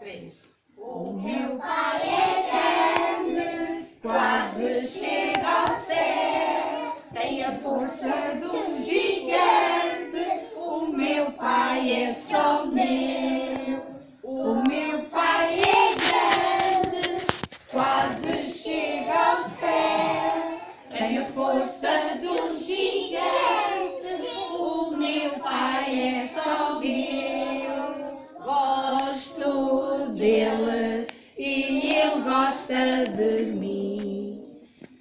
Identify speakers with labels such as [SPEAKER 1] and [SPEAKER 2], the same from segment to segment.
[SPEAKER 1] 3.
[SPEAKER 2] O meu Pai é grande, quase chega ao céu, tem a força de um gigante, o meu Pai é só meu. O meu Pai é grande, quase chega ao céu, tem a força de um gigante, o meu Pai é só meu. Gosto dele e ele gosta de mim.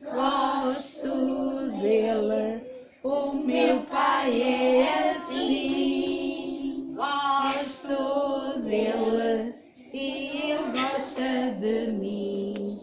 [SPEAKER 2] Gosto dele, o meu Pai é assim. Gosto dele e ele gosta de mim.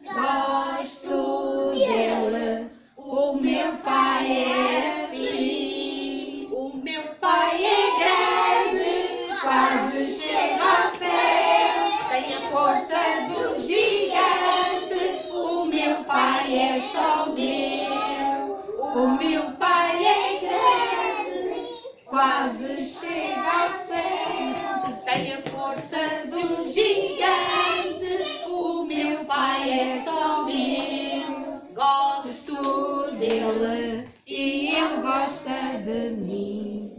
[SPEAKER 2] Gosto dele, o meu Pai é assim. O meu Pai é grande, quase chega ao céu, tem a força de um gigante, o meu Pai é só meu. O meu Pai é grande, quase chega ao céu, tem a força de um gigante, o meu Pai é só meu. Gosto dele e ele gosta de mim.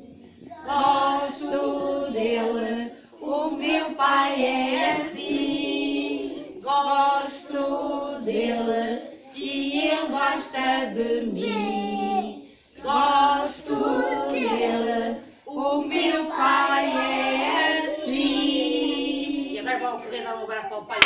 [SPEAKER 2] Gosto dele, o meu Pai é assim. Gosto dele e ele gosta de mim. Gosto dele, o meu Pai é assim.
[SPEAKER 1] E agora vão correr dar um abraço ao pai.